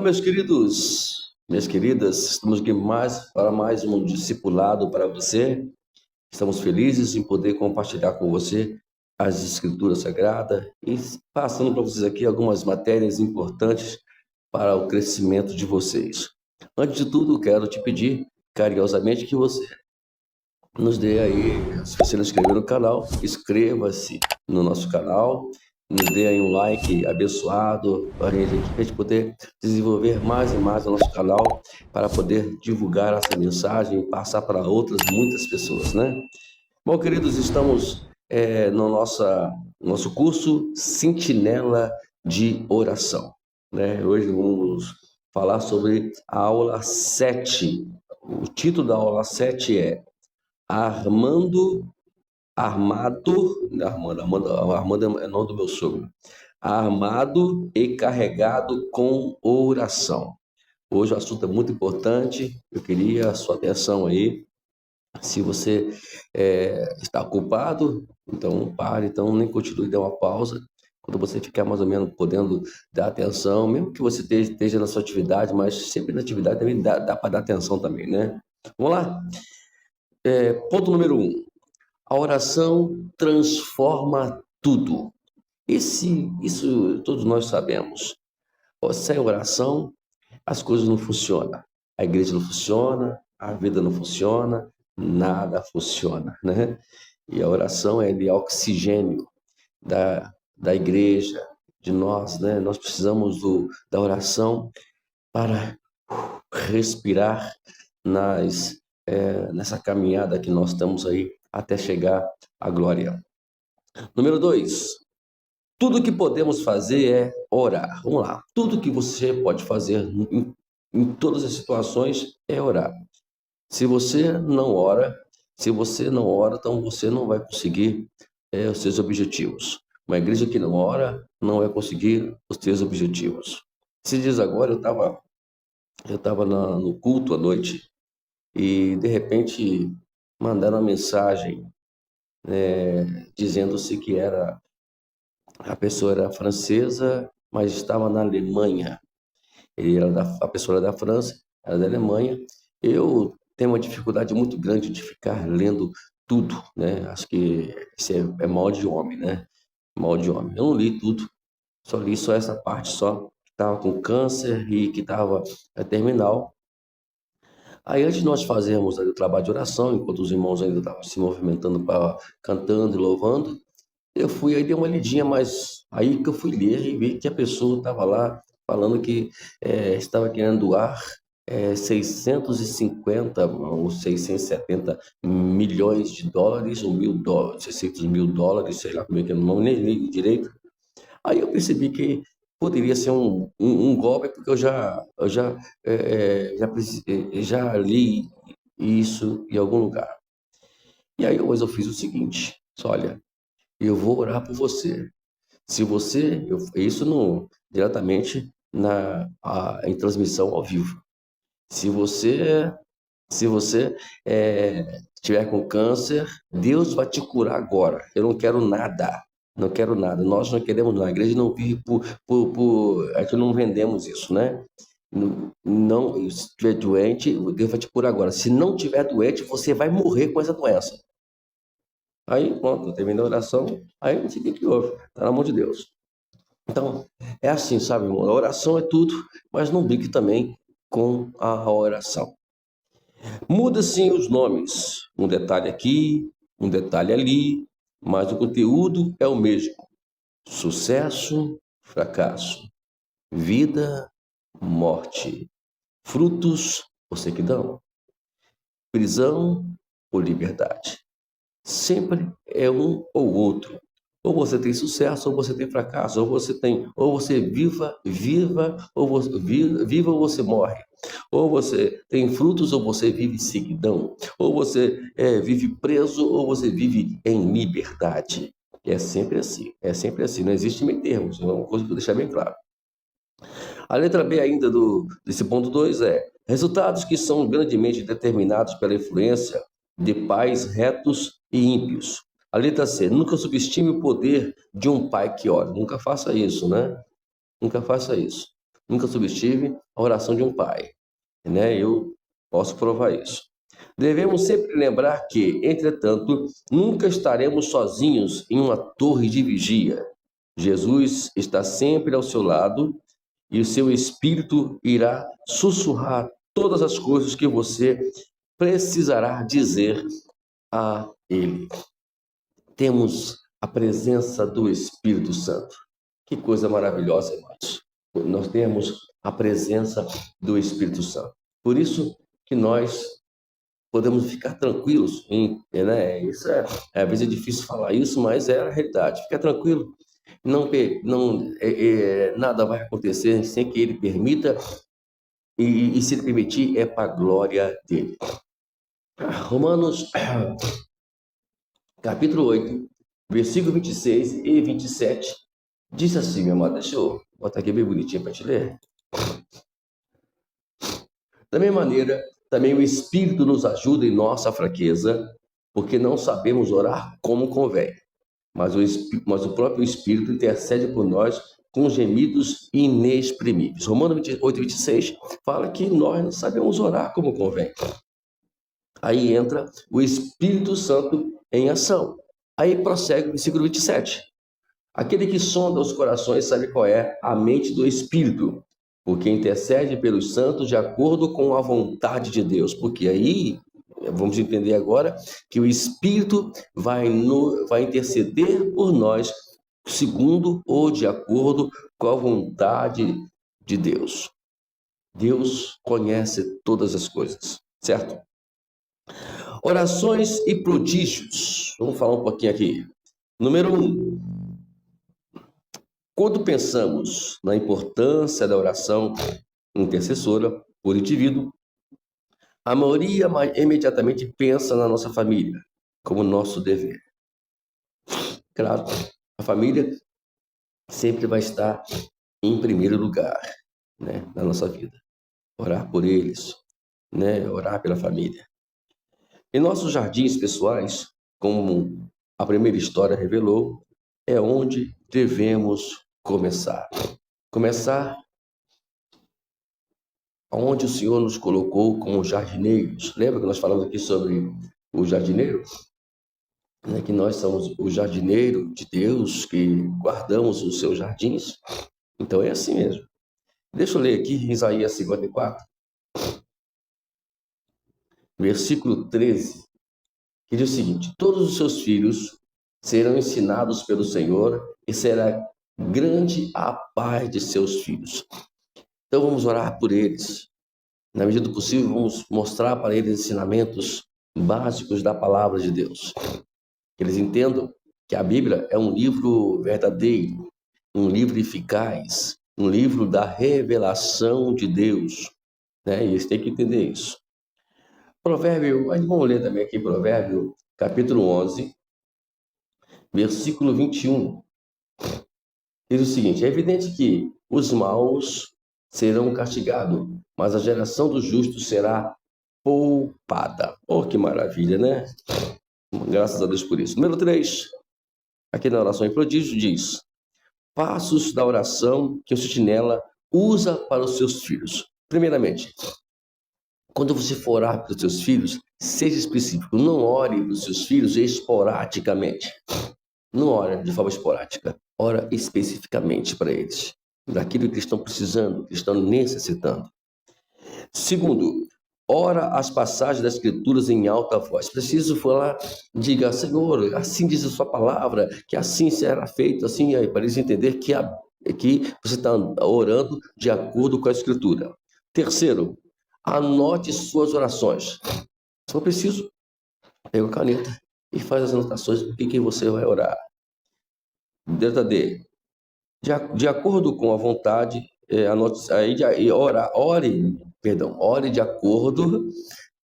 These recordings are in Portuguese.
Meus queridos, minhas queridas, estamos aqui para mais um discipulado para você. Estamos felizes em poder compartilhar com você as Escrituras Sagradas e passando para vocês aqui algumas matérias importantes para o crescimento de vocês. Antes de tudo, quero te pedir carinhosamente que você nos dê aí, se você não inscreveu no canal, inscreva-se no nosso canal, nos dê aí um like abençoado para a gente poder desenvolver mais e mais o nosso canal para poder divulgar essa mensagem e passar para outras muitas pessoas, né? Bom, queridos, estamos no nosso curso Sentinela de Oração, né? Hoje vamos falar sobre a aula 7. O título da aula 7 é Armando é nome do meu sogro. Armado e carregado com oração. Hoje o assunto é muito importante, eu queria a sua atenção aí. Se você está ocupado, então pare, então nem continue, dê uma pausa. Quando você ficar mais ou menos podendo dar atenção, mesmo que você esteja na sua atividade, mas sempre na atividade também dá para dar atenção também, né? Vamos lá? Ponto número 1. A oração transforma tudo. Isso todos nós sabemos. Sem oração, as coisas não funcionam. A igreja não funciona, a vida não funciona, nada funciona, né? E a oração é de oxigênio da igreja, de nós, né? Nós precisamos da oração para respirar nessa caminhada que nós estamos aí até chegar à glória. Número 2. Tudo que podemos fazer é orar. Vamos lá. Tudo que você pode fazer em todas as situações é orar. Se você não ora, então você não vai conseguir os seus objetivos. Uma igreja que não ora não vai conseguir os seus objetivos. Se diz agora, eu estava no culto à noite e de repente mandaram uma mensagem dizendo-se que a pessoa era francesa, mas estava na Alemanha. A pessoa era da França, era da Alemanha. Eu tenho uma dificuldade muito grande de ficar lendo tudo, né? Acho que isso é mal de homem, né? Mal de homem. Eu não li tudo, só li só essa parte só, que estava com câncer e que estava terminal. Aí, antes de nós fazermos o trabalho de oração, enquanto os irmãos ainda estavam se movimentando, cantando e louvando, eu fui, aí dei uma lidinha, mas aí que eu fui ler e vi que a pessoa estava lá falando que estava querendo doar 650 ou 670 milhões de dólares, ou $1.000, 600 mil dólares, sei lá como é que é o nome, nem li direito. Aí eu percebi que poderia ser um golpe, porque já li isso em algum lugar. E aí hoje eu fiz o seguinte: olha, eu vou orar por você. Se você, isso diretamente em transmissão ao vivo. Se você estiver com câncer, Deus vai te curar agora. Eu não quero nada. Não quero nada. Nós não queremos nada. A igreja não vive a gente não vendemos isso, né? Não, se estiver doente, Deus vai te curar agora. Se não estiver doente, você vai morrer com essa doença. Aí, pronto, terminei a oração, aí não sei o que houve, está na mão de Deus. Então, é assim, sabe, irmão? A oração é tudo, mas não brinque também com a oração. Muda sim os nomes, um detalhe aqui, um detalhe ali, mas o conteúdo é o mesmo. Sucesso, fracasso, vida, morte, frutos ou sequidão, prisão ou liberdade. Sempre é um ou outro. Ou você tem sucesso, ou você tem fracasso, ou você viva, ou você morre. Ou você tem frutos, ou você vive seguidão. Ou você vive preso, ou você vive em liberdade. É sempre assim, não existe meio termo, isso é uma coisa que eu vou deixar bem claro. A letra B ainda desse ponto 2 é: resultados que são grandemente determinados pela influência de pais retos e ímpios. A letra C: nunca subestime o poder de um pai que ora. Nunca faça isso, né? Nunca faça isso. Nunca subestive a oração de um pai, né? Eu posso provar isso. Devemos sempre lembrar que, entretanto, nunca estaremos sozinhos em uma torre de vigia. Jesus está sempre ao seu lado e o seu espírito irá sussurrar todas as coisas que você precisará dizer a ele. Temos a presença do Espírito Santo. Que coisa maravilhosa, irmãos. Nós temos a presença do Espírito Santo. Por isso que nós podemos ficar tranquilos, né? Isso às vezes é difícil falar isso, mas é a realidade. Fica tranquilo, nada vai acontecer sem que Ele permita, e se Ele permitir, é para a glória dele. Romanos, capítulo 8, versículo 26 e 27, diz assim, meu amado, deixa eu botar aqui bem bonitinho para te ler. Da mesma maneira, também o Espírito nos ajuda em nossa fraqueza, porque não sabemos orar como convém. Mas o próprio Espírito intercede por nós com gemidos inexprimíveis. Romanos 8, 26 fala que nós não sabemos orar como convém. Aí entra o Espírito Santo em ação. Aí prossegue o versículo 27. Aquele que sonda os corações sabe qual é a mente do Espírito, porque intercede pelos santos de acordo com a vontade de Deus. Porque aí, vamos entender agora, que o Espírito vai interceder por nós, segundo ou de acordo com a vontade de Deus. Deus conhece todas as coisas, certo? Orações e prodígios. Vamos falar um pouquinho aqui. Número 1. Quando pensamos na importância da oração intercessora por indivíduo, a maioria imediatamente pensa na nossa família, como nosso dever. Claro, a família sempre vai estar em primeiro lugar, né, na nossa vida. Orar por eles, né, orar pela família. Em nossos jardins pessoais, como a primeira história revelou, é onde devemos começar. Começar onde o Senhor nos colocou como jardineiros. Lembra que nós falamos aqui sobre o jardineiro? Né? Que nós somos o jardineiro de Deus, que guardamos os seus jardins. Então é assim mesmo. Deixa eu ler aqui Isaías 54, versículo 13, que diz o seguinte: todos os seus filhos serão ensinados pelo Senhor e será grande a paz de seus filhos. Então vamos orar por eles. Na medida do possível, vamos mostrar para eles ensinamentos básicos da palavra de Deus. Que eles entendam que a Bíblia é um livro verdadeiro, um livro eficaz, um livro da revelação de Deus. Né? E eles têm que entender isso. Provérbio, vamos ler também aqui Provérbio, capítulo 11, versículo 21. Diz o seguinte: é evidente que os maus serão castigados, mas a geração dos justos será poupada. Oh, que maravilha, né? Graças a Deus por isso. Número 3, aqui na oração em prodígio diz: passos da oração que o sentinela usa para os seus filhos. Primeiramente, quando você for orar para os seus filhos, seja específico. Não ore para os seus filhos esporadicamente. Não ore de forma esporádica. Ora especificamente para eles, daquilo que eles estão precisando, que estão necessitando. Segundo, ora as passagens das Escrituras em alta voz. Preciso falar, diga: Senhor, assim diz a sua palavra, que assim será feito, assim, para eles entender que você está orando de acordo com a Escritura. Terceiro, anote suas orações. Se for preciso, pega a caneta e faz as anotações do que você vai orar. Letra D. De acordo com a vontade, ore de acordo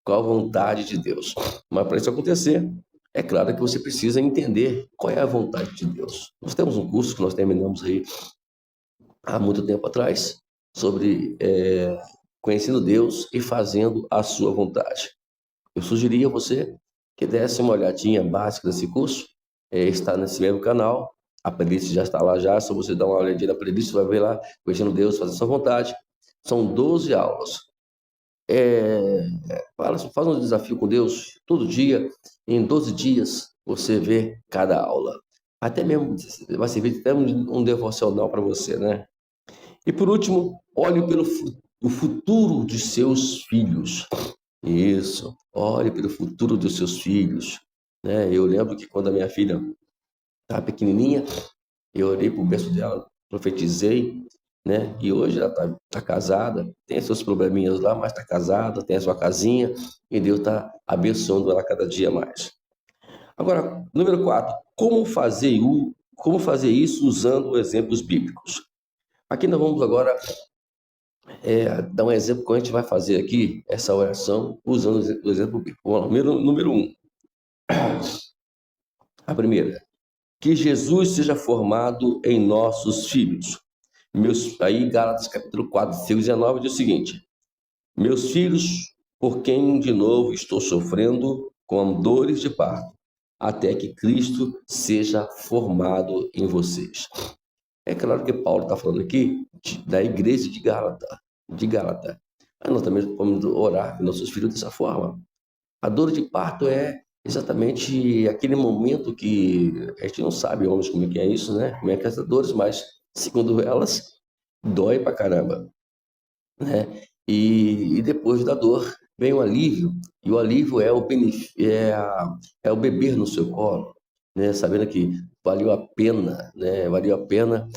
com a vontade de Deus. Mas para isso acontecer, é claro que você precisa entender qual é a vontade de Deus. Nós temos um curso que nós terminamos aí há muito tempo atrás sobre conhecendo Deus e fazendo a sua vontade. Eu sugeria a você que desse uma olhadinha básica desse curso. Está nesse mesmo canal. A playlist já está lá já, só você dar uma olhadinha na playlist, você vai ver lá, conhecendo Deus, fazer a sua vontade. São 12 aulas. Faz um desafio com Deus todo dia. Em 12 dias você vê cada aula. Até mesmo vai servir até um devocional para você, né? E por último, olhe pelo o futuro de seus filhos. Isso, olhe pelo futuro dos seus filhos. Né? Eu lembro que quando a minha filha estava pequenininha, eu orei para o berço dela, profetizei, né? E hoje ela tá casada, tem seus probleminhas lá, mas está casada, tem a sua casinha, e Deus está abençoando ela cada dia mais. Agora, número 4, como fazer isso usando exemplos bíblicos? Aqui nós vamos agora dar um exemplo que a gente vai fazer aqui, essa oração, usando o exemplo bíblico. Vamos lá, número 1. A primeira, que Jesus seja formado em nossos filhos. Aí, Gálatas capítulo 4, versículo 19, diz o seguinte: meus filhos, por quem de novo estou sofrendo com dores de parto, até que Cristo seja formado em vocês. É claro que Paulo está falando aqui da igreja de Gálata. Mas nós também podemos orar com nossos filhos dessa forma. A dor de parto é exatamente aquele momento que a gente não sabe, homens, como é que é isso, né? Como é que é essas dores, mas segundo elas, dói pra caramba, né? E depois da dor vem o alívio, e o alívio é o beber no seu colo, né? Sabendo que valeu a pena, né? Valeu a pena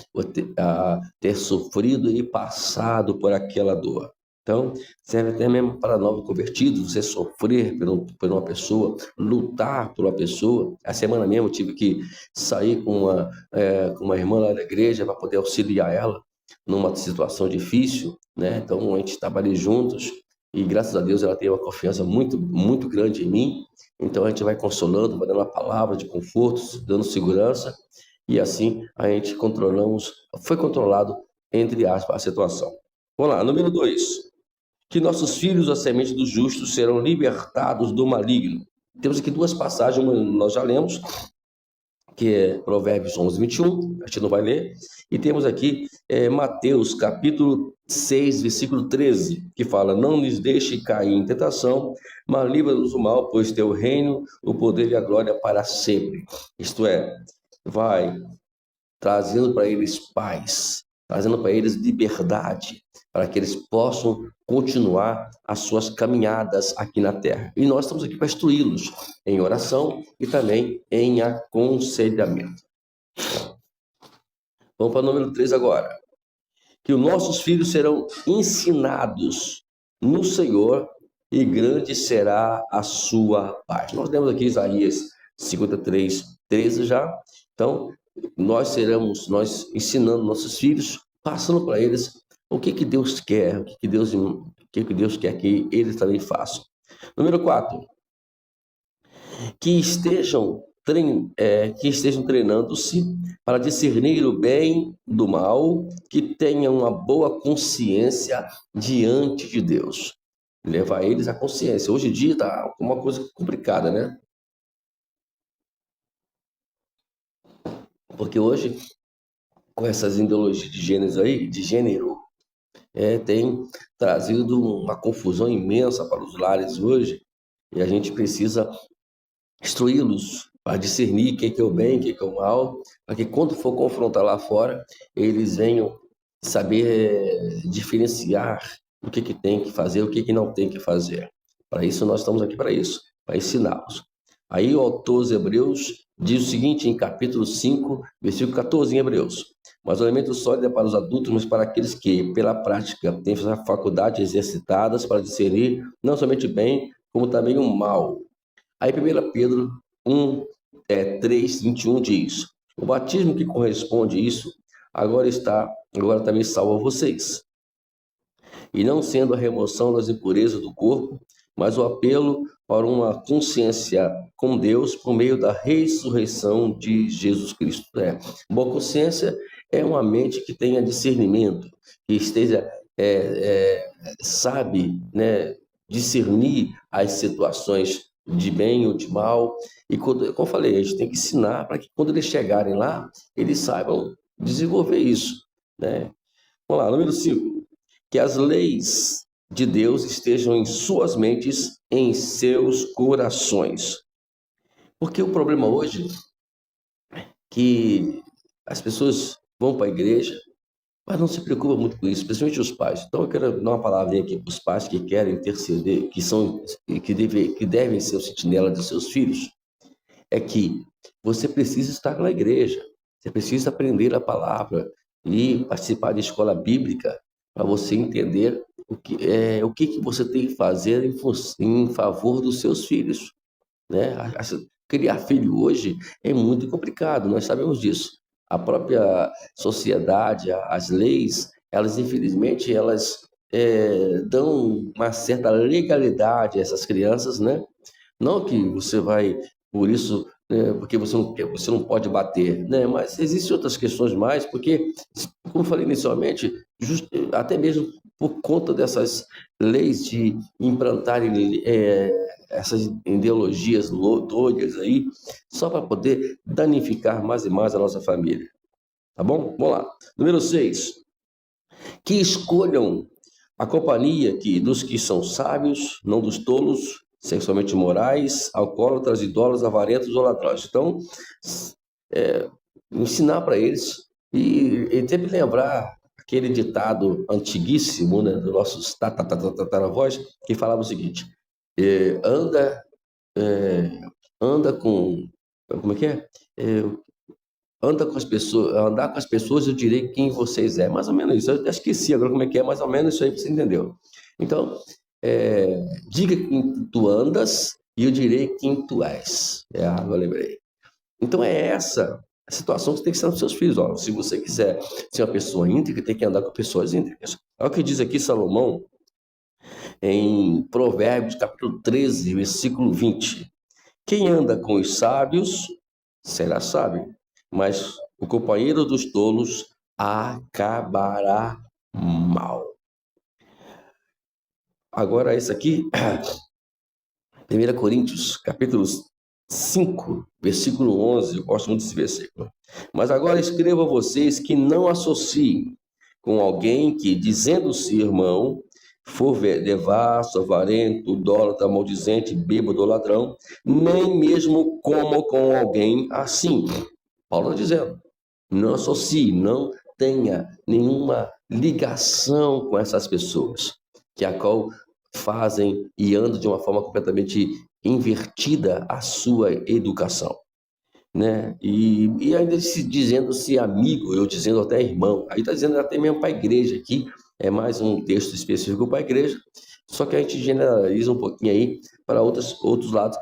ter sofrido e passado por aquela dor. Então, serve até mesmo para novos convertidos, você sofrer por uma pessoa, lutar por uma pessoa. A semana mesmo eu tive que sair com uma irmã lá da igreja para poder auxiliar ela numa situação difícil, né? Então, a gente trabalha juntos e, graças a Deus, ela tem uma confiança muito, muito grande em mim. Então, a gente vai consolando, vai dando uma palavra de conforto, dando segurança, e assim a gente foi controlado, entre aspas, a situação. Vamos lá, número 2. Que nossos filhos, a semente dos justos, serão libertados do maligno. Temos aqui duas passagens, uma nós já lemos, que é Provérbios 11, 21, a gente não vai ler, e temos aqui Mateus capítulo 6, versículo 13, que fala: não nos deixe cair em tentação, mas livra-nos do mal, pois teu reino, o poder e a glória para sempre. Isto é, vai trazendo para eles paz, trazendo para eles liberdade, para que eles possam continuar as suas caminhadas aqui na terra. E nós estamos aqui para instruí-los em oração e também em aconselhamento. Vamos para o número 3 agora. Que os nossos filhos serão ensinados no Senhor e grande será a sua paz. Nós temos aqui Isaías 53, 13 já. Então, nós ensinando nossos filhos, passando para eles o que Deus quer, o que Deus quer que eles também façam. Número 4, que estejam treinando-se para discernir o bem do mal, que tenham uma boa consciência diante de Deus. Levar eles à consciência. Hoje em dia está uma coisa complicada, né? Porque hoje, com essas ideologias de gênero, tem trazido uma confusão imensa para os lares hoje, e a gente precisa instruí-los para discernir o que é o bem, o que é o mal, para que quando for confrontar lá fora, eles venham saber diferenciar o que tem que fazer, o que não tem que fazer. Para isso, nós estamos aqui para isso, para ensiná-los. Aí o autor dos Hebreus diz o seguinte, em capítulo 5, versículo 14, em Hebreus: mas o alimento sólido é para os adultos, mas para aqueles que, pela prática, têm as faculdades exercitadas para discernir não somente o bem, como também o mal. Aí 1 Pedro 3, 21 diz: o batismo que corresponde a isso agora também salva vocês. E não sendo a remoção das impurezas do corpo, mas o apelo para uma consciência com Deus por meio da ressurreição de Jesus Cristo. Boa consciência é uma mente que tenha discernimento, que esteja, sabe, né, discernir as situações de bem ou de mal. E como eu falei, a gente tem que ensinar para que quando eles chegarem lá, eles saibam desenvolver isso, né? Vamos lá, número 5. Que as leis de Deus estejam em suas mentes, em seus corações. Porque o problema hoje é que as pessoas vão para a igreja, mas não se preocupam muito com isso, principalmente os pais. Então eu quero dar uma palavrinha aqui para os pais que querem interceder, que devem ser o sentinela de seus filhos, é que você precisa estar na igreja, você precisa aprender a palavra e participar de escola bíblica para você entender o que você tem que fazer em favor dos seus filhos, né? Criar filho hoje é muito complicado, nós sabemos disso. A própria sociedade, as leis, elas infelizmente dão uma certa legalidade a essas crianças, né? Não que você vai, por isso, porque você não pode bater, né? Mas existem outras questões mais, porque, como eu falei inicialmente, até mesmo por conta dessas leis de implantarem essas ideologias doidas aí, só para poder danificar mais e mais a nossa família. Tá bom? Vamos lá. Número 6. Que escolham a companhia dos que são sábios, não dos tolos, sexualmente imorais, alcoólatras, idólatras, avarentos ou ladrões. Então, ensinar para eles e sempre lembrar aquele ditado antiguíssimo, né, dos nossos tataravós, que falava o seguinte: anda, anda com, como é que é? Anda com as pessoas, andar com as pessoas, eu direi quem vocês é. Mais ou menos isso. Eu esqueci agora como é que é, mais ou menos isso aí você entendeu. Então, diga quem tu andas e eu direi quem tu és. Agora lembrei. Então é essa a situação que você tem que ser nos seus filhos. Ó, se você quiser ser uma pessoa íntegra, tem que andar com pessoas íntegras. É o que diz aqui Salomão em Provérbios, capítulo 13, versículo 20. Quem anda com os sábios será sábio, mas o companheiro dos tolos acabará mal. Agora, esse aqui, 1 Coríntios, capítulo 5, versículo 11, eu gosto muito desse versículo. Mas agora escrevo a vocês que não associem com alguém que, dizendo-se irmão, for devasso, avarento, idólatra, maldizente, bêbado ou ladrão, nem mesmo como com alguém assim. Paulo está dizendo, não associe, não tenha nenhuma ligação com essas pessoas, que a qual fazem e andam de uma forma completamente invertida a sua educação, né? E ainda dizendo-se amigo, eu dizendo até irmão, aí está dizendo até mesmo para a igreja aqui, é mais um texto específico para a igreja, só que a gente generaliza um pouquinho aí para outros lados,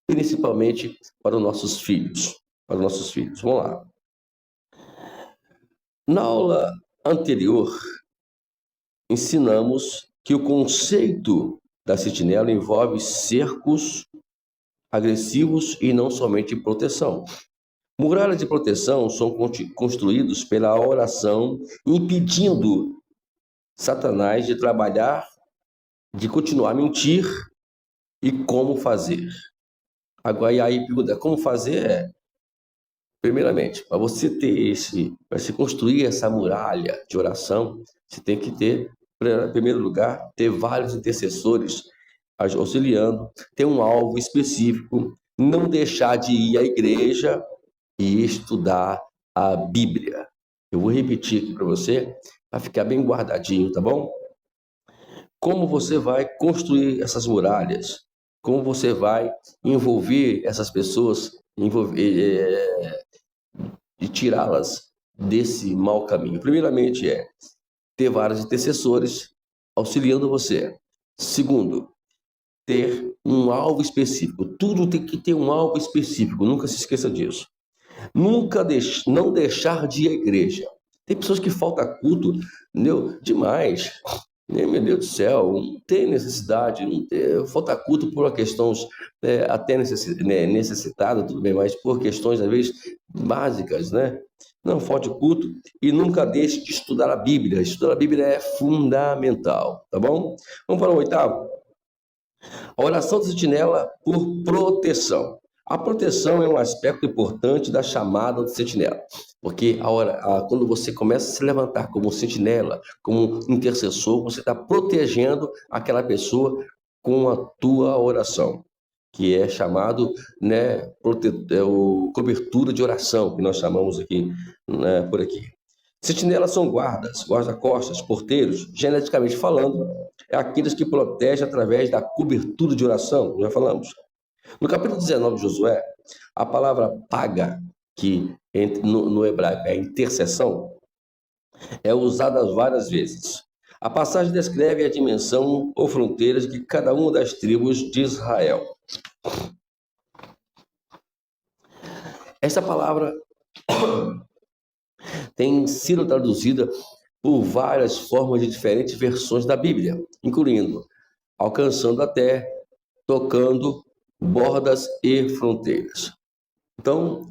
principalmente para os nossos filhos, Vamos lá. Na aula anterior, ensinamos que o conceito da sentinela envolve cercos agressivos e não somente proteção. Muralhas de proteção são construídos pela oração, impedindo Satanás de trabalhar, de continuar a mentir e como fazer. Agora, e aí pergunta, como fazer? Primeiramente, para se construir essa muralha de oração, você tem que ter, em primeiro lugar, ter vários intercessores auxiliando, ter um alvo específico, não deixar de ir à igreja e estudar a Bíblia. Eu vou repetir aqui para você, para ficar bem guardadinho, tá bom? Como você vai construir essas muralhas? Como você vai envolver essas pessoas, e tirá-las desse mau caminho? Primeiramente ter vários intercessores auxiliando você. Segundo, ter um alvo específico. Tudo tem que ter um alvo específico, nunca se esqueça disso. Não deixar de ir à igreja. Tem pessoas que faltam culto, entendeu? Demais. Meu Deus do céu, não tem necessidade, falta culto por questões até necessitada, tudo bem, mas por questões, às vezes, básicas, né? Não falte culto e nunca deixe de estudar a Bíblia. Estudar a Bíblia é fundamental, tá bom? Vamos para o 8º. A oração de sentinela por proteção. A proteção é um aspecto importante da chamada de sentinela, porque quando você começa a se levantar como sentinela, como intercessor, você está protegendo aquela pessoa com a tua oração, que é chamado, né, cobertura de oração, que nós chamamos aqui, né, por aqui. Sentinelas são guardas, guarda-costas, porteiros, geneticamente falando, é aqueles que protegem através da cobertura de oração, já falamos. No capítulo 19 de Josué, a palavra paga, que no hebraico é intercessão, é usada várias vezes. A passagem descreve a dimensão ou fronteiras de cada uma das tribos de Israel. Essa palavra tem sido traduzida por várias formas de diferentes versões da Bíblia, incluindo alcançando a terra, tocando, bordas e fronteiras. Então,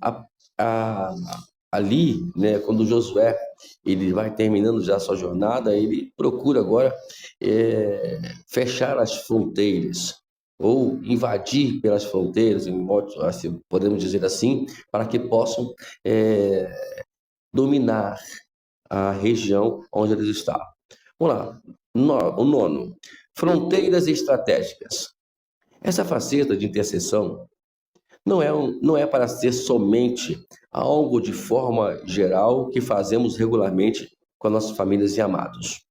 ali, né, quando Josué ele vai terminando já a sua jornada, ele procura agora fechar as fronteiras, ou invadir pelas fronteiras, assim, podemos dizer assim, para que possam dominar a região onde eles estavam. Vamos lá. O nono, fronteiras estratégicas. Essa faceta de intercessão não é para ser somente algo de forma geral que fazemos regularmente com as nossas famílias e amados.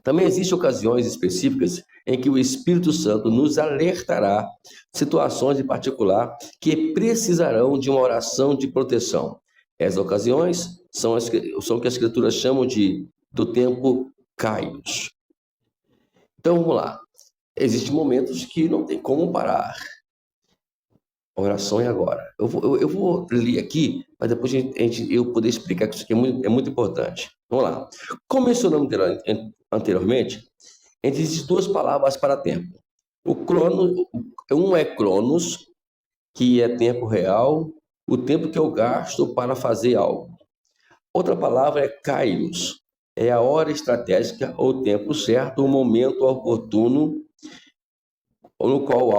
Também existem ocasiões específicas em que o Espírito Santo nos alertará situações em particular que precisarão de uma oração de proteção. Essas ocasiões são o que as Escrituras chamam do tempo Kairos. Então, vamos lá. Existem momentos que não tem como parar. A oração é agora. Eu vou ler aqui, mas depois eu poder explicar que isso aqui é muito importante. Vamos lá. Como mencionamos anteriormente, existem duas palavras para tempo. Um é cronos, que é tempo real, o tempo que eu gasto para fazer algo. Outra palavra é kairos, é a hora estratégica, ou tempo certo, o momento oportuno no qual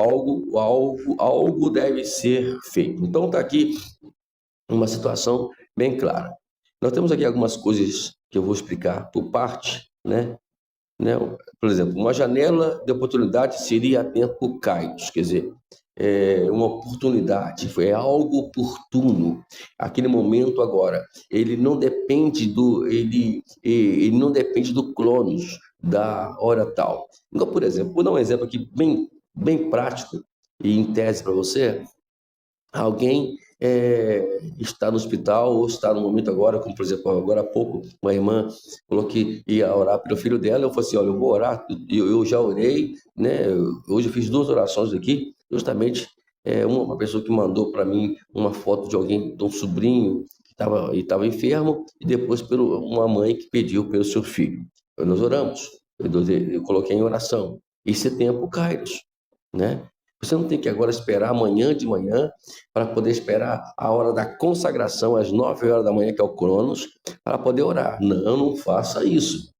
algo deve ser feito. Então está aqui uma situação bem clara. Nós temos aqui algumas coisas que eu vou explicar por parte, né? Por exemplo, uma janela de oportunidade seria tempo kairos, quer dizer, uma oportunidade, é algo oportuno, aquele momento agora. Ele não depende ele não depende do cronos, da hora tal. Então, por exemplo, vou dar um exemplo aqui bem prático e em tese para você. Alguém está no hospital ou está no momento agora, como por exemplo, agora há pouco, uma irmã falou que ia orar pelo filho dela. Eu falei assim: olha, eu vou orar, eu já orei, né? Hoje eu fiz 2 orações aqui, justamente uma pessoa que mandou para mim uma foto de alguém, de um sobrinho que estava enfermo, e depois uma mãe que pediu pelo seu filho. Nós oramos, eu coloquei em oração. Esse tempo, Kairos, né? Você não tem que agora esperar amanhã de manhã para poder esperar a hora da consagração, às 9 horas da manhã, que é o Cronos, para poder orar. Não faça isso.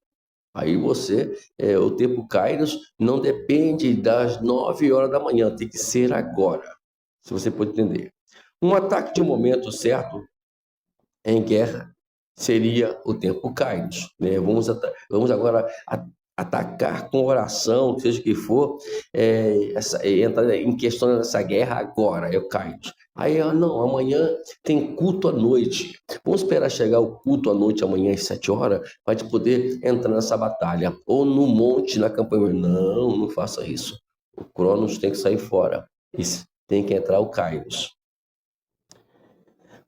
Aí o tempo Kairos não depende das 9 horas da manhã, tem que ser agora, se você pode entender. Um ataque de um momento certo em guerra seria o tempo Kairos, né? Vamos agora atacar com oração, seja o que for, entrar em questão dessa guerra agora, é o Kairos. Aí, não, amanhã tem culto à noite. Vamos esperar chegar o culto à noite amanhã às 7 horas, para a gente poder entrar nessa batalha. Ou no monte, na campanha. Não faça isso. O Cronos tem que sair fora. Tem que entrar o Kairos.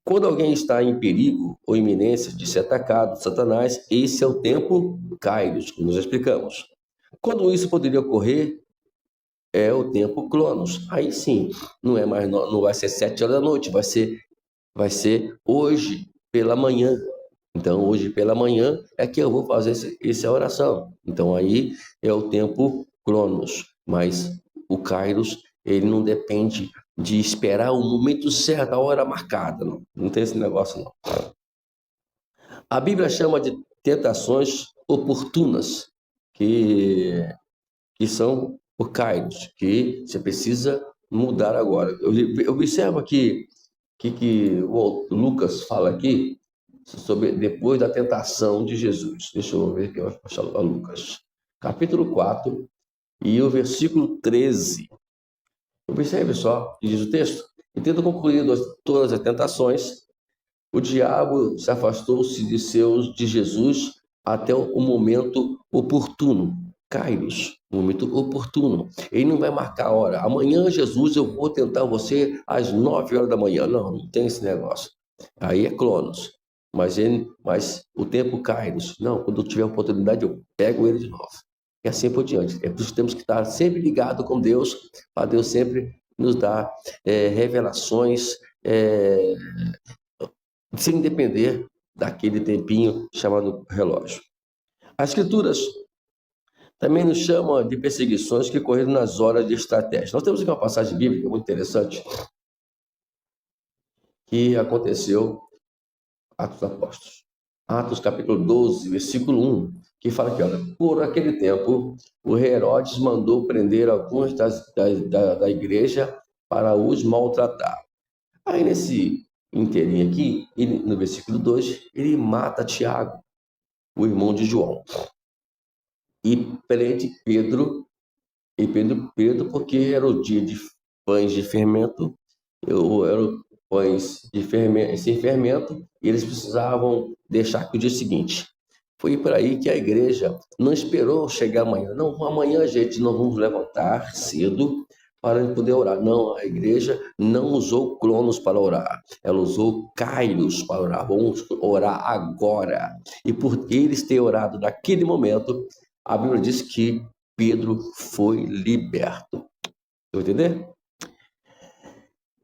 Quando alguém está em perigo ou iminência de ser atacado, Satanás, esse é o tempo Kairos, que nós explicamos. Quando isso poderia ocorrer, é o tempo Cronos. Aí sim, não vai ser 7 horas da noite, vai ser hoje pela manhã. Então, hoje pela manhã é que eu vou fazer essa oração. Então, aí é o tempo Cronos. Mas o Kairos, ele não depende de esperar o momento certo, a hora marcada. Não tem esse negócio, não. A Bíblia chama de tentações oportunas, que são o Kairos, que você precisa mudar agora. Eu observo aqui que o Lucas fala aqui sobre depois da tentação de Jesus. Deixa eu ver que eu vou achar a Lucas. Capítulo 4 e o versículo 13. Observe só, que diz o texto. E tendo concluído todas as tentações, o diabo se afastou-se de Jesus até o momento oportuno. Kairos, momento oportuno. Ele não vai marcar a hora. Amanhã, Jesus, eu vou tentar você às 9 horas da manhã. Não, não tem esse negócio. Aí é Cronos. Mas o tempo Kairos. Não, quando eu tiver oportunidade, eu pego ele de novo. E assim por diante. É por isso que temos que estar sempre ligados com Deus, para Deus sempre nos dar revelações, sem depender daquele tempinho chamado relógio. As Escrituras também nos chamam de perseguições que ocorreram nas horas de estratégia. Nós temos aqui uma passagem bíblica muito interessante que aconteceu Atos dos Apóstolos. Atos capítulo 12, versículo 1, que fala que, olha, por aquele tempo, o rei Herodes mandou prender alguns da igreja para os maltratar. Aí nesse inteirinho aqui, no versículo 2, ele mata Tiago, o irmão de João, e prende Pedro porque era o dia de pães de fermento, eram pães de fermento, sem fermento, e eles precisavam deixar que o dia seguinte. Foi por aí que a igreja não esperou chegar amanhã. Não, amanhã, gente, nós vamos levantar cedo para poder orar. Não, a igreja não usou Cronos para orar. Ela usou Kairos para orar. Vamos orar agora. E por eles terem orado naquele momento, a Bíblia diz que Pedro foi liberto. Estão entendendo?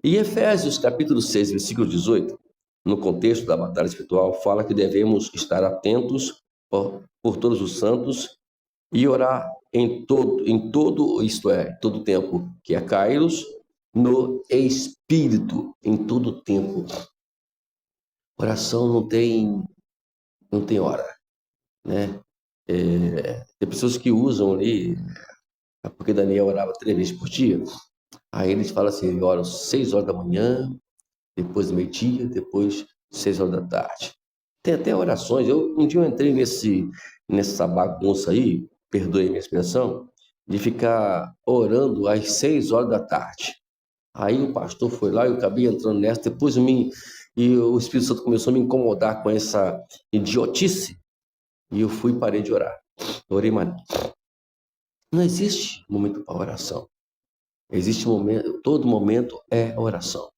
Em Efésios capítulo 6, versículo 18, no contexto da batalha espiritual, fala que devemos estar atentos por todos os santos e orar em todo, isto é, todo tempo, que é Kairos, no Espírito, em todo tempo. Oração não tem hora, né? Tem pessoas que usam ali, porque Daniel orava 3 vezes por dia, aí eles falam assim, oram 6 horas da manhã, depois do meio-dia, depois 6 horas da tarde. Tem até orações. Um dia eu entrei nessa bagunça aí, perdoe a minha expressão, de ficar orando às 6 horas da tarde. Aí o pastor foi lá, eu acabei entrando nessa, e o Espírito Santo começou a me incomodar com essa idiotice, e eu fui e parei de orar. Orei, mas não existe momento para oração. Existe momento, todo momento é oração.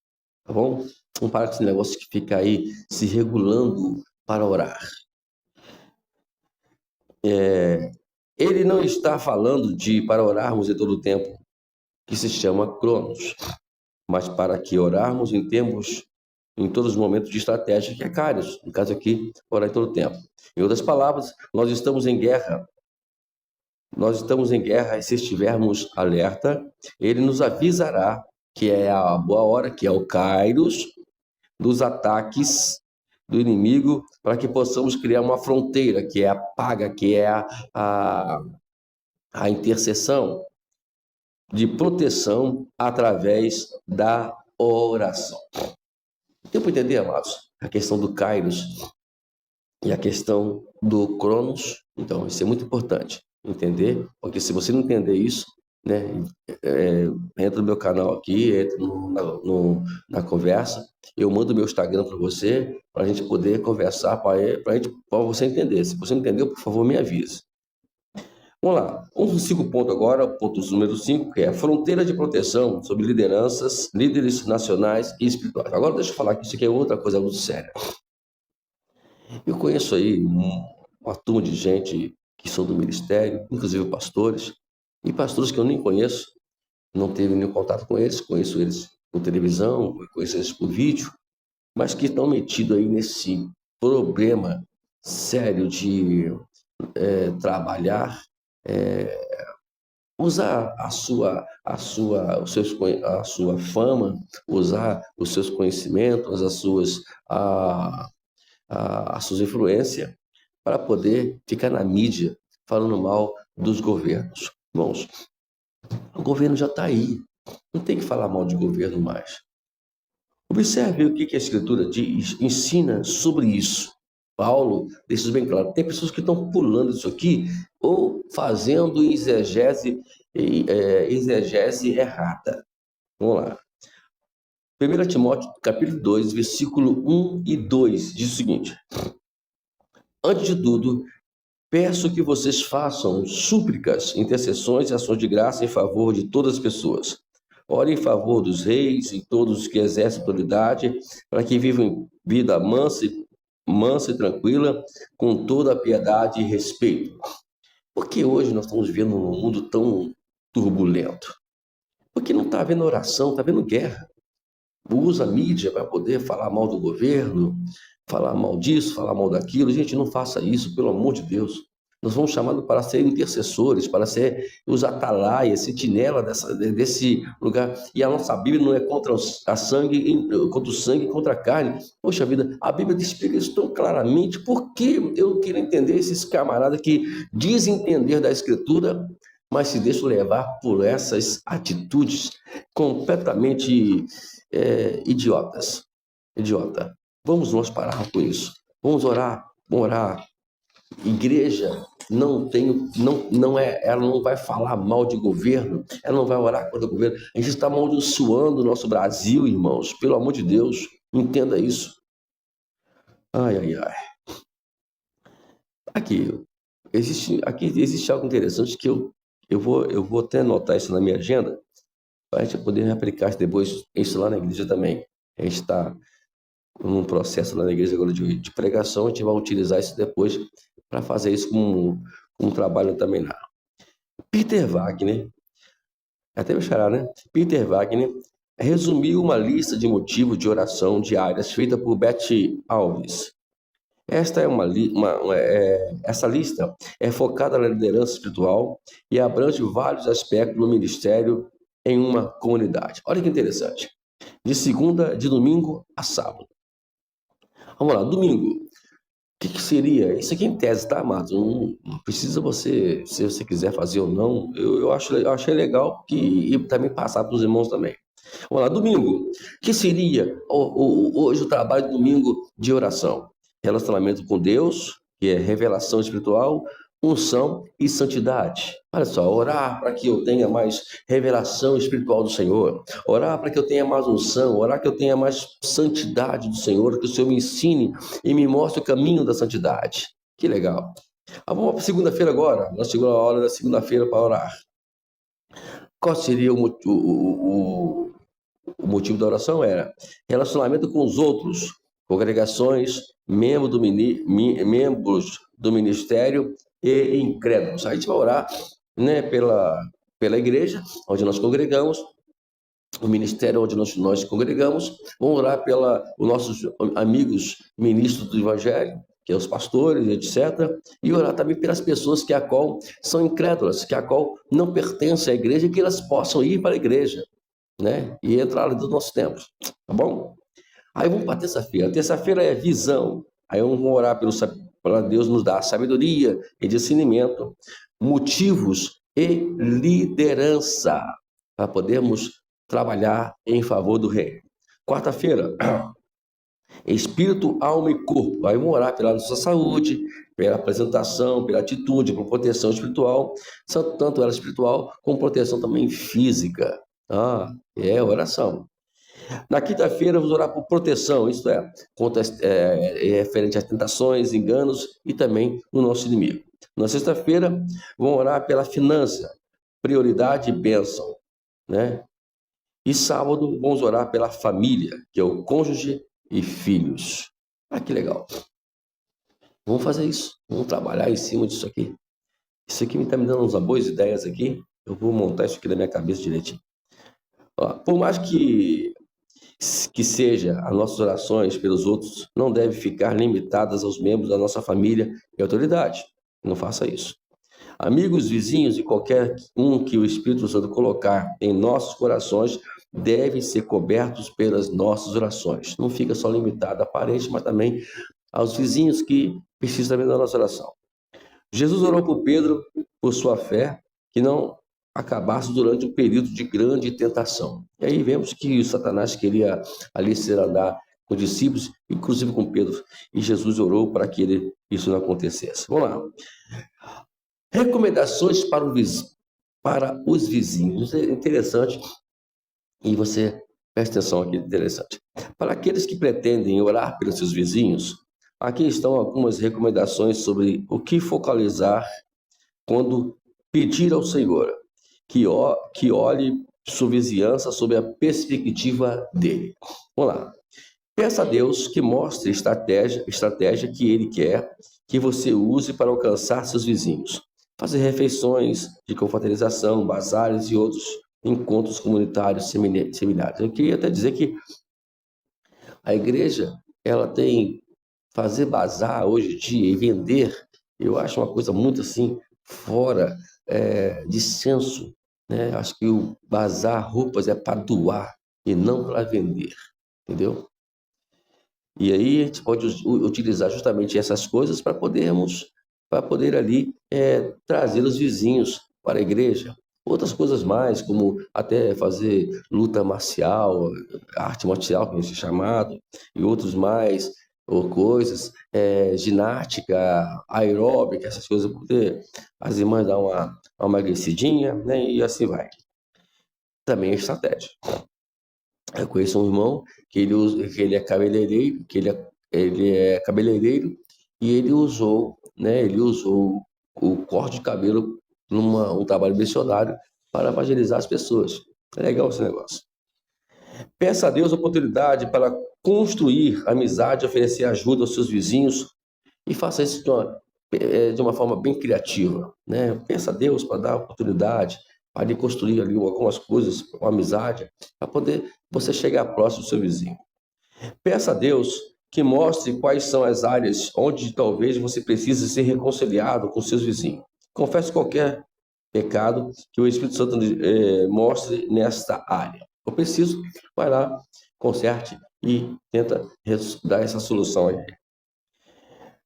Tá bom? Não para com esse negócio que fica aí se regulando para orar. Ele não está falando de para orarmos em todo o tempo, que se chama Cronos, mas para que orarmos em todos os momentos de estratégia, que é Kairos, no caso aqui, orar em todo o tempo. Em outras palavras, nós estamos em guerra. Nós estamos em guerra e se estivermos alerta, ele nos avisará que é a boa hora, que é o Kairos, dos ataques do inimigo, para que possamos criar uma fronteira, que é a paga, que é a intercessão de proteção através da oração. Deu para entender, amados? A questão do Kairos e a questão do Cronos. Então, isso é muito importante entender, porque se você não entender isso, né, entra no meu canal aqui, entra na conversa, eu mando meu Instagram para você, para a gente poder conversar, para você entender. Se você não entendeu, por favor, me avise. Vamos lá, vamos no 5 pontos agora, ponto número 5, que é a fronteira de proteção sobre lideranças, líderes nacionais e espirituais. Agora deixa eu falar que isso aqui é outra coisa muito séria. Eu conheço aí uma turma de gente que são do ministério, inclusive pastores, e pastores que eu nem conheço, não teve nenhum contato com eles, conheço eles por televisão, conheço eles por vídeo, mas que estão metidos aí nesse problema sério de trabalhar, usar a sua fama, usar os seus conhecimentos, as suas influências, para poder ficar na mídia falando mal dos governos. Irmãos, O governo já está aí. Não tem que falar mal de governo mais. Observe o que a Escritura diz, ensina sobre isso. Paulo deixa isso bem claro. Tem pessoas que estão pulando isso aqui ou fazendo exegese errada. Vamos lá. 1 Timóteo, capítulo 2, versículo 1 e 2, diz o seguinte: Antes de tudo, peço que vocês façam súplicas, intercessões e ações de graça em favor de todas as pessoas. Ore em favor dos reis e todos os que exercem autoridade, para que vivam vida mansa e tranquila, com toda a piedade e respeito. Por que hoje nós estamos vivendo um mundo tão turbulento? Porque não está havendo oração, está havendo guerra. Usa a mídia para poder falar mal do governo, falar mal disso, falar mal daquilo. Gente, não faça isso, pelo amor de Deus. Nós fomos chamados para ser intercessores, para ser os atalaias, sentinela desse lugar. E a nossa Bíblia não é contra o sangue e contra a carne. Poxa vida, a Bíblia explica isso tão claramente. Por que eu quero entender esses camaradas que dizem entender da Escritura, mas se deixam levar por essas atitudes completamente idiotas? Idiota. Vamos nós parar com isso. Vamos orar. Igreja ela não vai falar mal de governo, ela não vai orar contra o governo. A gente está amaldiçoando o nosso Brasil, irmãos. Pelo amor de Deus, entenda isso. Ai, ai, ai. Aqui existe algo interessante que eu vou até anotar isso na minha agenda, para a gente poder aplicar depois isso lá na igreja também. A gente está num processo lá na igreja agora de pregação, a gente vai utilizar isso depois para fazer isso como um trabalho também lá. Peter Wagner, até me xará, né? Peter Wagner resumiu uma lista de motivos de oração diárias feita por Beth Alves. Essa lista é focada na liderança espiritual e abrange vários aspectos do ministério em uma comunidade. Olha que interessante. De domingo a sábado. Vamos lá, domingo. O que seria? Isso aqui em tese, tá, amados? Não precisa você, se você quiser fazer ou não, eu achei legal e também passar para os irmãos também. Vamos lá, domingo. O que seria hoje o trabalho de domingo de oração? Relacionamento com Deus, que é revelação espiritual, unção e santidade. Olha só, orar para que eu tenha mais revelação espiritual do Senhor, orar para que eu tenha mais unção, orar que eu tenha mais santidade do Senhor, que o Senhor me ensine e me mostre o caminho da santidade. Que legal. Vamos para segunda-feira agora, nós chegamos a hora da segunda-feira para orar. Qual seria o motivo da oração? Era relacionamento com os outros, congregações, membros do ministério e incrédulos. A gente vai orar, né, pela igreja onde nós congregamos, o ministério onde nós congregamos. Vamos orar pelos nossos amigos ministros do Evangelho, que é os pastores, etc. E orar também pelas pessoas que a qual são incrédulas, que a qual não pertencem à igreja, que elas possam ir para a igreja, né, e entrar dos nossos tempos, tá bom? Aí vamos para terça-feira. Terça-feira é visão. Aí vamos orar para Deus nos dar sabedoria e discernimento, motivos e liderança, para podermos trabalhar em favor do reino. Quarta-feira, espírito, alma e corpo. Aí vamos orar pela nossa saúde, pela apresentação, pela atitude, por proteção espiritual, tanto ela espiritual como proteção também física. É oração. Na quinta-feira, vamos orar por proteção, isto é, referente às tentações, enganos e também o nosso inimigo. Na sexta-feira, vamos orar pela finança, prioridade e bênção, né? E sábado, vamos orar pela família, que é o cônjuge e filhos. Que legal. Vamos fazer isso, vamos trabalhar em cima disso aqui. Isso aqui está me dando umas boas ideias aqui, eu vou montar isso aqui na minha cabeça direitinho. Por mais que seja as nossas orações pelos outros, não devem ficar limitadas aos membros da nossa família e autoridade. Não faça isso. Amigos, vizinhos e qualquer um que o Espírito Santo colocar em nossos corações devem ser cobertos pelas nossas orações. Não fica só limitado a parentes, mas também aos vizinhos que precisam também da nossa oração. Jesus orou por Pedro por sua fé, que não acabasse durante um período de grande tentação. E aí vemos que Satanás queria ali ser andar com os discípulos, inclusive com Pedro, e Jesus orou para que isso não acontecesse. Vamos lá. Recomendações para os vizinhos. É interessante, e você presta atenção aqui, interessante. Para aqueles que pretendem orar pelos seus vizinhos, aqui estão algumas recomendações sobre o que focalizar quando pedir ao Senhor que olhe sua vizinhança sob a perspectiva dele. Vamos lá. Peça a Deus que mostre estratégia que Ele quer que você use para alcançar seus vizinhos. Fazer refeições de confraternização, bazares e outros encontros comunitários similares. Eu queria até dizer que a igreja, ela tem fazer bazar hoje em dia e vender, eu acho uma coisa muito assim, fora de senso, né? Acho que o bazar roupas é para doar e não para vender, entendeu? E aí a gente pode utilizar justamente essas coisas para poder ali trazer os vizinhos para a igreja. Outras coisas mais, como até fazer luta marcial, arte marcial, como é chamado, e outros mais, ou coisas, ginástica, aeróbica, essas coisas, poder as irmãs dar uma emagrecidinha, né? E assim vai. Também é estratégia. Eu conheço um irmão que ele é cabeleireiro, ele é cabeleireiro e ele usou o corte de cabelo um trabalho missionário para evangelizar as pessoas. É legal esse negócio. Peça a Deus a oportunidade para construir amizade, oferecer ajuda aos seus vizinhos e faça isso de uma forma bem criativa, né? Peça a Deus para dar oportunidade, para ele construir ali algumas coisas, uma amizade, para poder você chegar próximo do seu vizinho. Peça a Deus que mostre quais são as áreas onde talvez você precise ser reconciliado com seus vizinhos. Confesse qualquer pecado que o Espírito Santo mostre nesta área. Eu preciso, vai lá, conserte e tenta dar essa solução aí.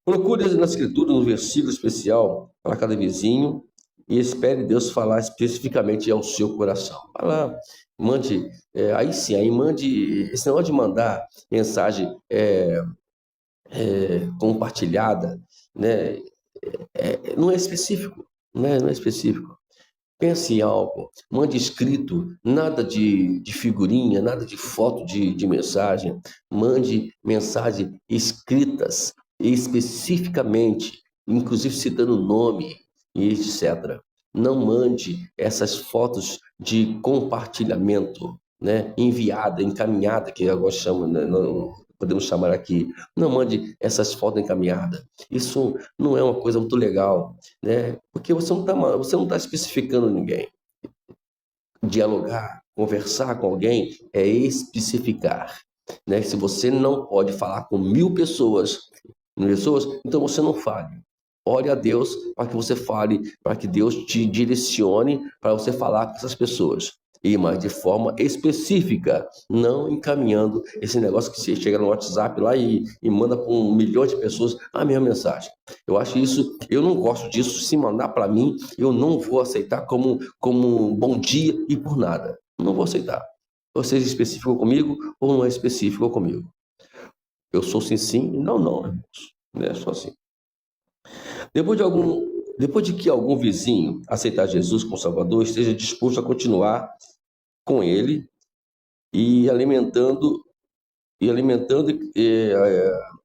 Procure na Escritura um versículo especial para cada vizinho e espere Deus falar especificamente ao seu coração. Vai lá, mande, aí mande, esse negócio de mandar mensagem compartilhada, né, não é específico, né, não é específico. Pense em algo, mande escrito, nada de figurinha, nada de foto de mensagem, mande mensagens escritas especificamente, inclusive citando o nome e etc. Não mande essas fotos de compartilhamento, né, enviada, encaminhada, que agora chama, né, não, podemos chamar aqui. Não mande essas fotos encaminhadas. Isso não é uma coisa muito legal, né? Porque você não tá especificando ninguém. Dialogar, conversar com alguém é especificar, né? Se você não pode falar com 1.000 pessoas, então você não fale. Ore a Deus para que você fale, para que Deus te direcione para você falar com essas pessoas. Mas de forma específica, não encaminhando esse negócio que você chega no WhatsApp lá e manda para 1 milhão de pessoas a mesma mensagem. Eu acho isso, eu não gosto disso. Se mandar para mim, eu não vou aceitar como um bom dia e por nada. Não vou aceitar. Ou seja específico comigo ou não é específico comigo. Eu sou sim e não, irmãos. Não é só assim. Depois de que algum vizinho aceitar Jesus como Salvador, esteja disposto a continuar com ele e alimentando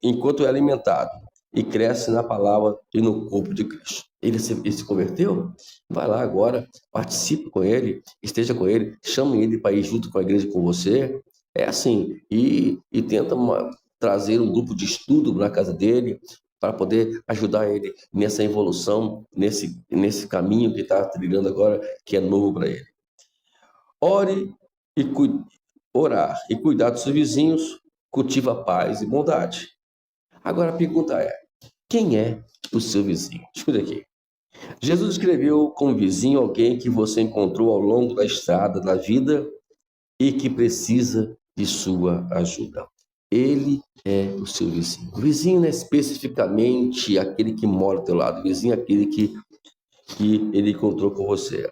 enquanto é alimentado e cresce na palavra e no corpo de Cristo. Ele se converteu? Vai lá agora, participe com ele, esteja com ele, chame ele para ir junto com a igreja com você. É assim, e tenta trazer um grupo de estudo na casa dele, para poder ajudar ele nessa evolução, nesse caminho que está trilhando agora, que é novo para ele. Orar e cuidar dos seus vizinhos cultiva paz e bondade. Agora a pergunta é: quem é o seu vizinho? Escuta aqui. Jesus escreveu como vizinho alguém que você encontrou ao longo da estrada da vida e que precisa de sua ajuda. Ele é o seu vizinho. O vizinho não é especificamente aquele que mora ao teu lado. O vizinho é aquele que ele encontrou com você.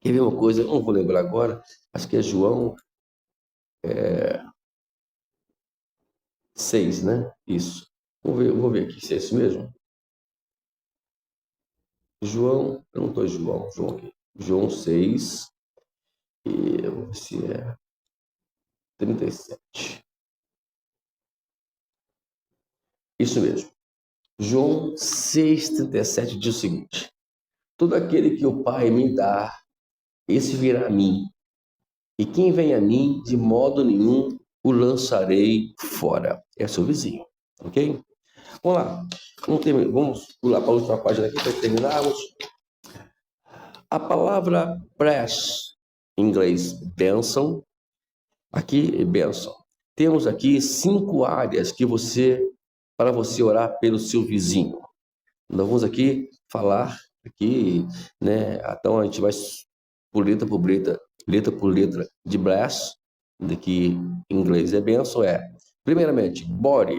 Quer ver uma coisa? Eu não vou lembrar agora. Acho que é João 6, né? Isso. Vou ver aqui se é isso mesmo. João, eu não estou João aqui. João 6, e eu vou ver se é 37. Isso mesmo. João 6,37 diz o seguinte: todo aquele que o Pai me dá, esse virá a mim. E quem vem a mim, de modo nenhum o lançarei fora. É seu vizinho, ok? Vamos lá. Vamos pular para a última página aqui para terminarmos. A palavra press, em inglês, bênção. Aqui, bênção. Temos aqui 5 áreas para você orar pelo seu vizinho. Nós vamos aqui falar aqui, né? Então a gente vai letra por letra de bless, que em inglês é bênção, primeiramente, body,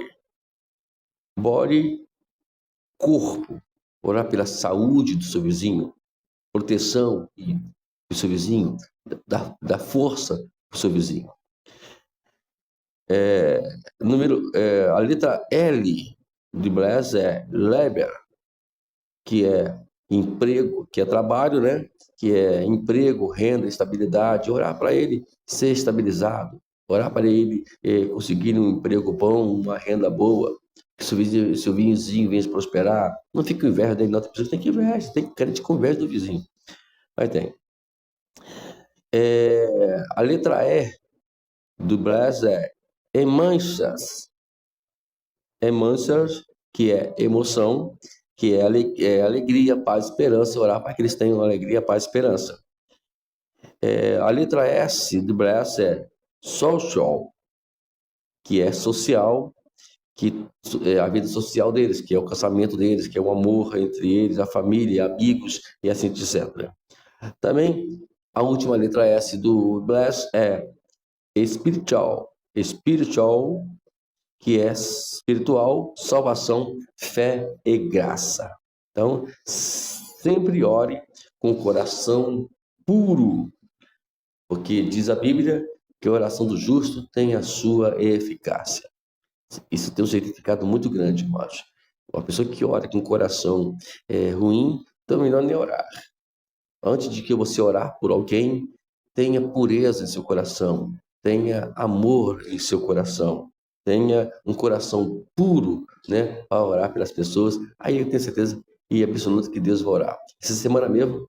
corpo, orar pela saúde do seu vizinho, proteção do seu vizinho, da força do seu vizinho. A letra L de bless é labor, que é emprego, que é trabalho, né? Que é emprego, renda, estabilidade. Orar para ele ser estabilizado, orar para ele conseguir um emprego bom, uma renda boa, que seu vizinho venha prosperar. Não fique com inveja dele, não. Tem pessoas que têm que inveja, tem crente com inveja do vizinho. Mas tem. A letra E do Brás é emanchas, que é emoção, que é alegria, paz, esperança, orar para que eles tenham alegria, paz, esperança. A letra S do Brás é social, que é social, que é a vida social deles, que é o casamento deles, que é o amor entre eles, a família, amigos e assim etc. Também a última letra S do Bless é spiritual, que é espiritual, salvação, fé e graça. Então, sempre ore com o coração puro, porque diz a Bíblia que a oração do justo tem a sua eficácia. Isso tem um significado muito grande, irmãos. Uma pessoa que ora com o coração ruim, então é melhor nem orar. Antes de que você orar por alguém, tenha pureza em seu coração, tenha amor em seu coração, tenha um coração puro, né, para orar pelas pessoas. Aí eu tenho certeza e absoluta que Deus vai orar. Essa semana mesmo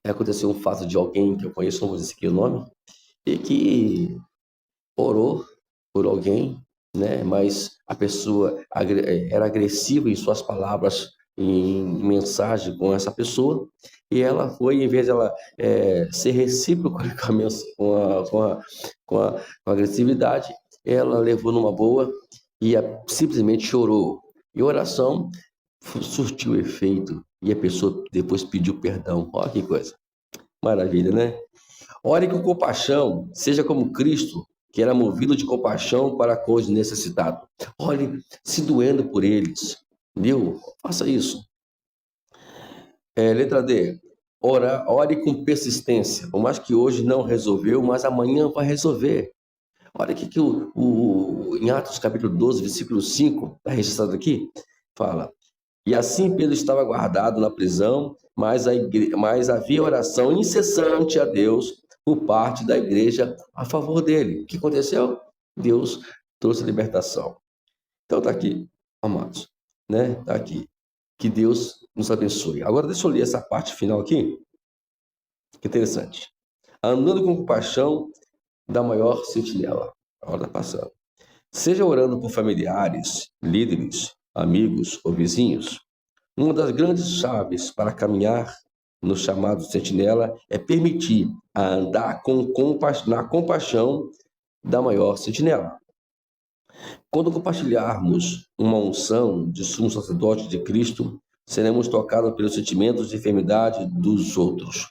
aconteceu um fato de alguém que eu conheço, não vou dizer aqui o nome, e que orou por alguém, né? Mas a pessoa era agressiva em suas palavras, em mensagem com essa pessoa, e ela foi, em vez de ela ser recíproca com a agressividade, ela levou numa boa e simplesmente chorou. E a oração surtiu efeito, e a pessoa depois pediu perdão. Olha que coisa. Maravilha, né? Ore com compaixão, seja como Cristo, que era movido de compaixão para com os necessitados. Ore se doendo por eles. Entendeu? Faça isso. Letra D. Ore com persistência. Por mais que hoje não resolveu, mas amanhã vai resolver. Olha aqui que em Atos capítulo 12, versículo 5, está registrado aqui, fala: e assim Pedro estava guardado na prisão, mas havia oração incessante a Deus por parte da igreja a favor dele. O que aconteceu? Deus trouxe libertação. Então está aqui, amados, né? Está aqui. Que Deus nos abençoe. Agora deixa eu ler essa parte final aqui, que interessante. Andando com compaixão da maior sentinela. A hora está passando. Seja orando por familiares, líderes, amigos ou vizinhos. Uma das grandes chaves para caminhar no chamado sentinela é permitir a andar na compaixão da maior sentinela. Quando compartilharmos uma unção de sumo sacerdote de Cristo, seremos tocados pelos sentimentos de enfermidade dos outros.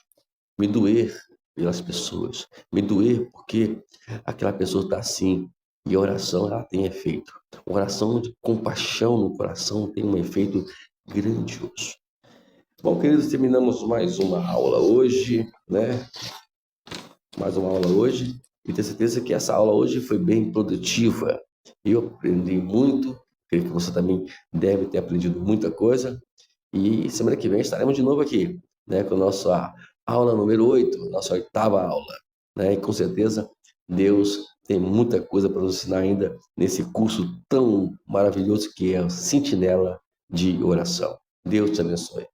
Me doer pelas pessoas, me doer porque aquela pessoa está assim. E a oração ela tem efeito. A oração de compaixão no coração tem um efeito grandioso. Bom, queridos, terminamos mais uma aula hoje, né? Mais uma aula hoje. E tenho certeza que essa aula hoje foi bem produtiva. Eu aprendi muito, creio que você também deve ter aprendido muita coisa. E semana que vem estaremos de novo aqui, né? Com a nossa aula número 8, nossa oitava aula, né? E com certeza Deus tem muita coisa para nos ensinar ainda nesse curso tão maravilhoso que é o Sentinela de Oração. Deus te abençoe.